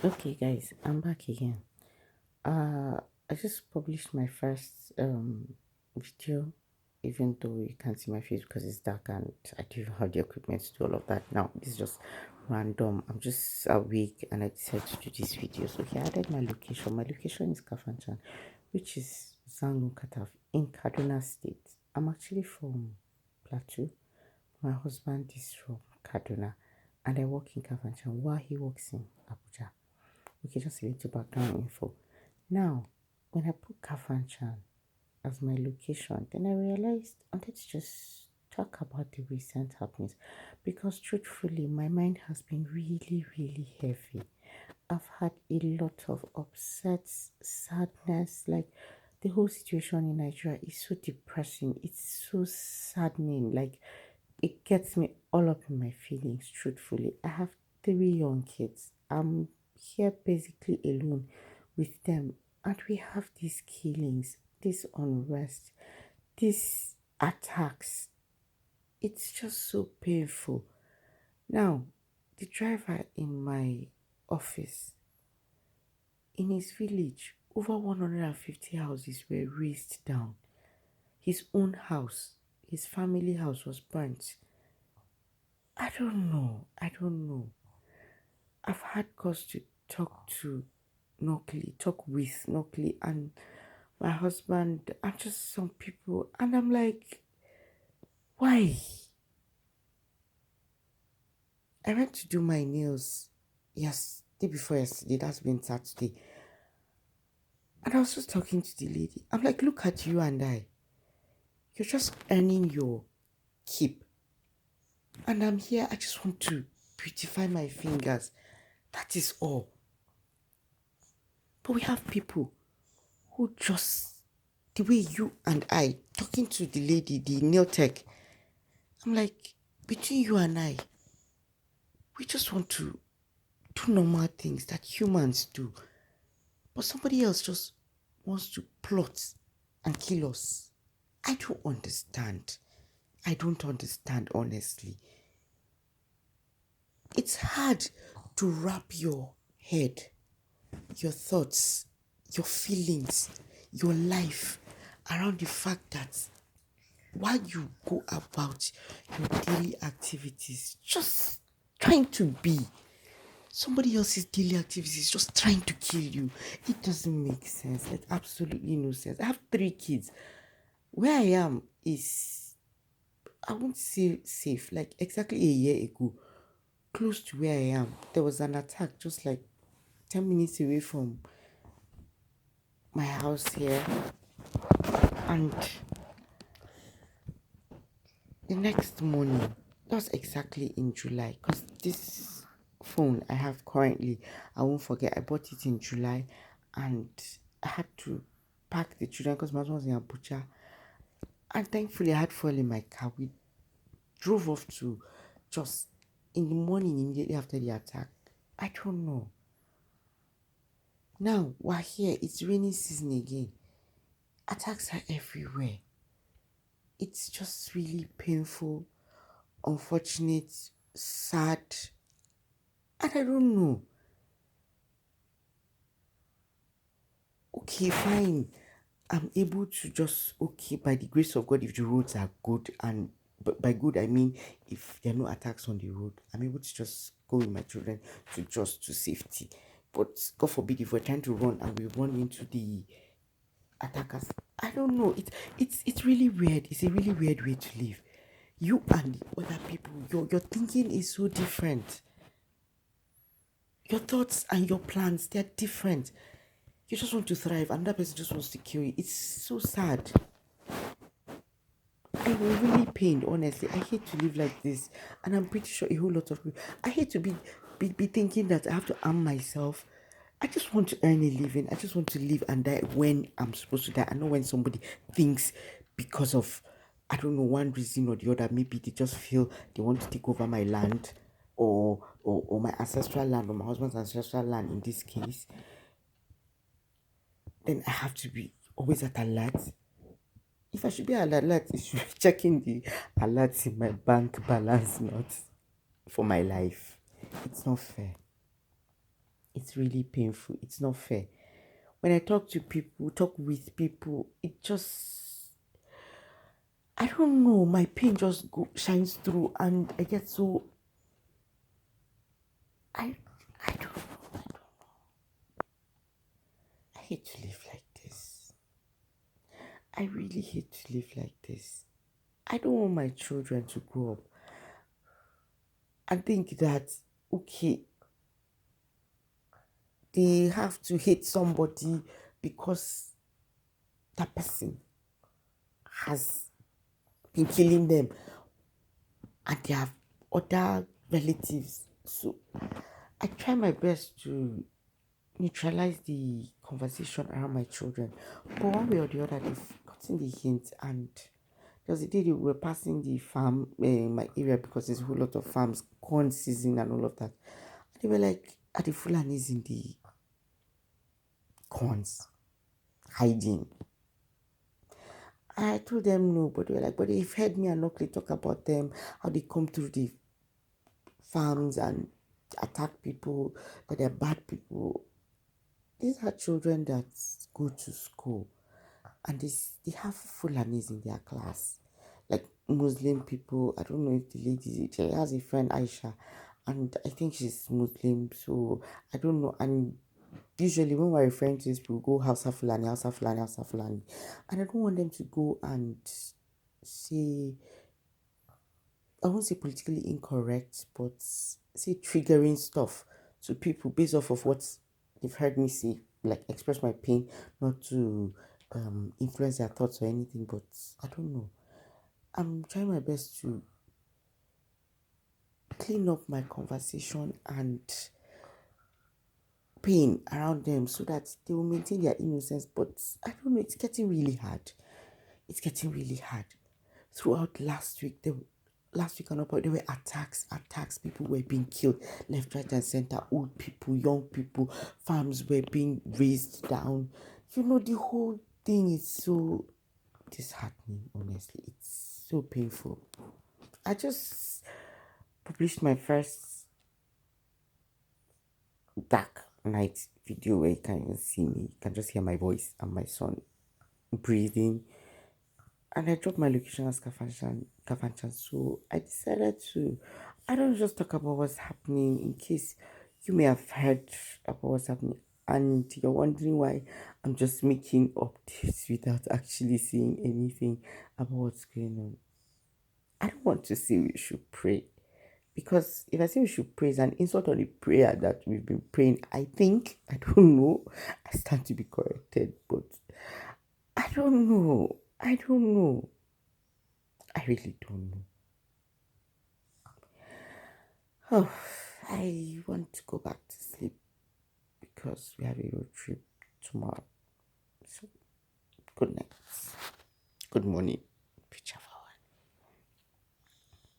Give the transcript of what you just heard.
Okay, guys, I'm back again. I just published my first video, even though you can't see my face because it's dark and I don't even have the equipment to do all of that. Now, this is just random. I'm just awake and I decided to do this video. So, here I added my location. My location is Kafanchan, which is Zango Kataf in Kaduna State. I'm actually from Plateau. My husband is from Kaduna and I work in Kafanchan while he works in Abuja. Okay, just a little background info. Now, when I put Kafanchan as my location, then I realized I wanted to just talk about the recent happenings because truthfully, my mind has been really, really heavy. I've had a lot of upsets, sadness, like the whole situation in Nigeria is so depressing. It's so saddening. Like it gets me all up in my feelings, truthfully. I have three young kids. I'm here basically alone with them. And we have these killings, this unrest, these attacks. It's just so painful. Now, the driver in my office, in his village, over 150 houses were razed down. His own house, his family house was burnt. I don't know. I don't know. I've had cause to talk to talk with Nokli and my husband and just some people. And I'm like, why? I went to do my nails day before yesterday. That's been Saturday. And I was just talking to the lady. I'm like, look at you and I. You're just earning your keep. And I'm here. I just want to beautify my fingers. That is all. But we have people who just, the way you and I, talking to the lady, the nail tech, I'm like, between you and I, we just want to do normal things that humans do. But somebody else just wants to plot and kill us. I don't understand. I don't understand, honestly. It's hard to wrap your head, your thoughts, your feelings, your life around the fact that while you go about your daily activities, just trying to be somebody else's daily activities, just trying to kill you. It doesn't make sense. Like, absolutely no sense. I have three kids. Where I am is, I won't say safe, like exactly a year ago, close to where I am, there was an attack just like 10 minutes away from my house here. And the next morning, that was exactly in July, because this phone I have currently, I won't forget, I bought it in July and I had to pack the children because my husband was in Abuja. And thankfully, I had fuel in my car. We drove off to just in the morning immediately after the attack. I don't know. Now we're here, it's rainy season again. Attacks are everywhere. It's just really painful, unfortunate, sad, and I don't know. Okay, fine. I'm able to just, okay, by the grace of God, if the roads are good, and but by good I mean if there are no attacks on the road, I'm able to just go with my children to safety. But God forbid if we're trying to run and we run into the attackers. I don't know. It's really weird. It's a really weird way to live. You and the other people, your thinking is so different. Your thoughts and your plans, they're different. You just want to thrive, and that person just wants to kill you. It's so sad. I'm really pained, honestly. I hate to live like this, and I'm pretty sure a whole lot of people. I hate to be thinking that I have to arm myself. I just want to earn a living. I just want to live and die when I'm supposed to die. I know when somebody thinks because of, I don't know, one reason or the other, maybe they just feel they want to take over my land, or my ancestral land, or my husband's ancestral land in this case, then I have to be always at alert. If I should be at alert, I should be checking the alerts in my bank balance, not for my life. It's not fair. It's really painful. It's not fair. When I talk to people, talk with people, it just, I don't know, my pain just shines through, and I get so, I, I don't know. I hate to live like this. I really hate to live like this. I don't want my children to grow up and think that, okay, they have to hate somebody because that person has been killing them and they have other relatives. So I try my best to neutralize the conversation around my children. But one way or the other, they've gotten the hint. And there was a day they were passing the farm in my area because there's a whole lot of farms, corn season and all of that. And they were like, are the Fulanis in the corns hiding? I told them no, but they were like, but they've heard me and Nokli talk about them, how they come through the farms and attack people, that they're bad people. These are children that go to school and they have Fulanis in their class. Like Muslim people, I don't know if the lady, she has a friend Aisha, and I think she's Muslim, so I don't know. And usually when we're referring to this, people go Hausa Fulani, Hausa Fulani, Hausa Fulani. And I don't want them to go and say, I won't say politically incorrect, but say triggering stuff to people based off of what they've heard me say, like express my pain, not to influence their thoughts or anything, but I don't know. I'm trying my best to clean up my conversation and pain around them so that they will maintain their innocence. But I don't know, it's getting really hard. It's getting really hard. Throughout last week and up, there were attacks. People were being killed left, right, and center. Old people, young people, farms were being razed down. The whole thing is so disheartening, honestly. It's so painful. I just published my first dark night video where you can't even see me. You can just hear my voice and my son breathing. And I dropped my location as Kafanchan. So I decided to, I don't just talk about what's happening in case you may have heard about what's happening and you're wondering why I'm just making updates without actually saying anything about what's going on. I don't want to say we should pray. Because if I say we should pray, it's an insult on the prayer that we've been praying. I think, I don't know, I stand to be corrected, but I don't know. I don't know. I really don't know. Oh, I want to go back to sleep because we have a road trip tomorrow. So, good night. Good morning.